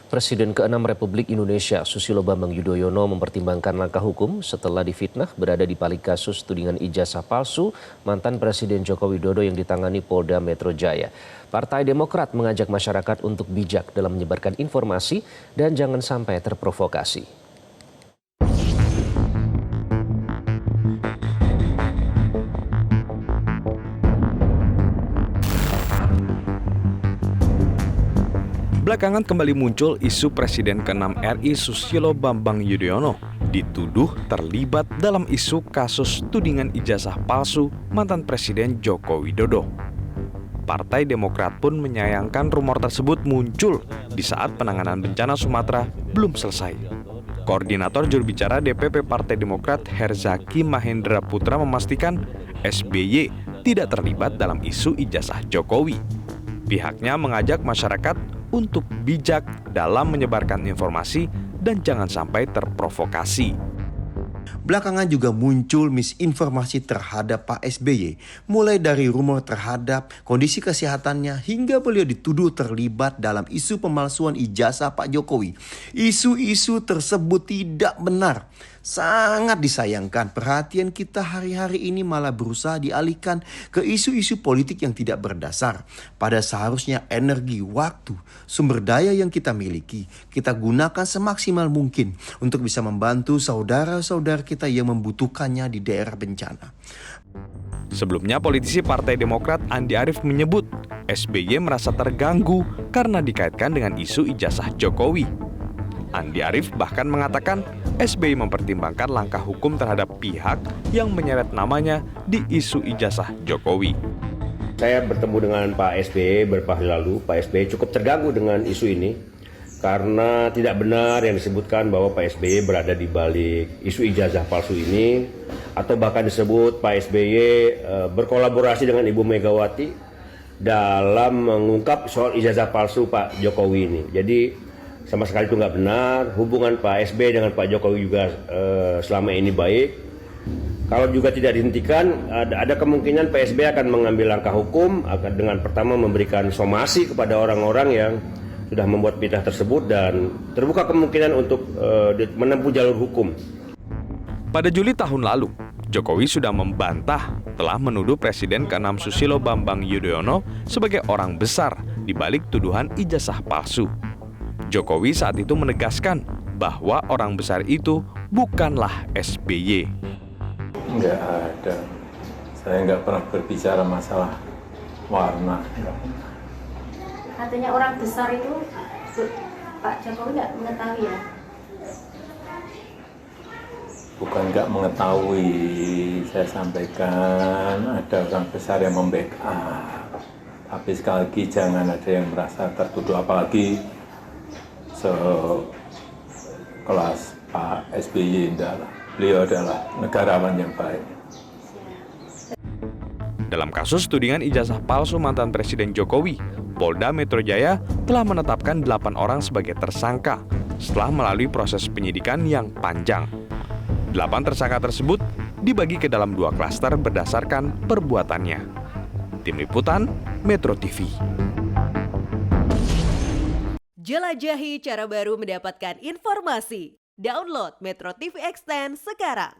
Presiden ke-6 Republik Indonesia Susilo Bambang Yudhoyono mempertimbangkan langkah hukum setelah difitnah berada di balik kasus tudingan ijazah palsu mantan Presiden Joko Widodo yang ditangani Polda Metro Jaya. Partai Demokrat mengajak masyarakat untuk bijak dalam menyebarkan informasi dan jangan sampai terprovokasi. Belakangan kembali muncul isu Presiden ke-6 RI Susilo Bambang Yudhoyono dituduh terlibat dalam isu kasus tudingan ijazah palsu mantan Presiden Joko Widodo. Partai Demokrat pun menyayangkan rumor tersebut muncul di saat penanganan bencana Sumatera belum selesai. Koordinator jurubicara DPP Partai Demokrat Herzaki Mahendra Putra memastikan SBY tidak terlibat dalam isu ijazah Jokowi. Pihaknya mengajak masyarakat untuk bijak dalam menyebarkan informasi dan jangan sampai terprovokasi. Belakangan juga muncul misinformasi terhadap Pak SBY, mulai dari rumor terhadap kondisi kesehatannya hingga beliau dituduh terlibat dalam isu pemalsuan ijazah Pak Jokowi. Isu-isu tersebut tidak benar. Sangat disayangkan perhatian kita hari-hari ini malah berusaha dialihkan ke isu-isu politik yang tidak berdasar. Pada seharusnya energi, waktu, sumber daya yang kita miliki, kita gunakan semaksimal mungkin untuk bisa membantu saudara-saudara kita yang membutuhkannya di daerah bencana. Sebelumnya politisi Partai Demokrat Andi Arief menyebut SBY merasa terganggu karena dikaitkan dengan isu ijazah Jokowi. Andi Arief bahkan mengatakan SBY mempertimbangkan langkah hukum terhadap pihak yang menyeret namanya di isu ijazah Jokowi. Saya bertemu dengan Pak SBY beberapa hari lalu. Pak SBY cukup terganggu dengan isu ini karena tidak benar yang disebutkan bahwa Pak SBY berada di balik isu ijazah palsu ini, atau bahkan disebut Pak SBY berkolaborasi dengan Ibu Megawati dalam mengungkap soal ijazah palsu Pak Jokowi ini. Jadi sama sekali itu nggak benar. Hubungan Pak SBY dengan Pak Jokowi juga selama ini baik. Kalau juga tidak dihentikan, ada kemungkinan Pak SBY akan mengambil langkah hukum, akan dengan pertama memberikan somasi kepada orang-orang yang sudah membuat fitnah tersebut dan terbuka kemungkinan untuk menempuh jalur hukum. Pada Juli tahun lalu, Jokowi sudah membantah telah menuduh Presiden ke-6 Susilo Bambang Yudhoyono sebagai orang besar di balik tuduhan ijazah palsu. Jokowi saat itu menegaskan bahwa orang besar itu bukanlah SBY. Enggak ada. Saya nggak pernah berbicara masalah warna. Artinya orang besar itu Pak Jokowi nggak mengetahui ya? Bukan nggak mengetahui, saya sampaikan ada orang besar yang membackup. Tapi sekali lagi jangan ada yang merasa tertuduh, apalagi sekelas Pak SBY. Beliau adalah negarawan yang baik. Dalam kasus tudingan ijazah palsu mantan Presiden Jokowi, Polda Metro Jaya telah menetapkan 8 orang sebagai tersangka setelah melalui proses penyidikan yang panjang. 8 tersangka tersebut dibagi ke dalam 2 klaster berdasarkan perbuatannya. Tim Liputan Metro TV. Jelajahi cara baru mendapatkan informasi. Download Metro TV Extend sekarang.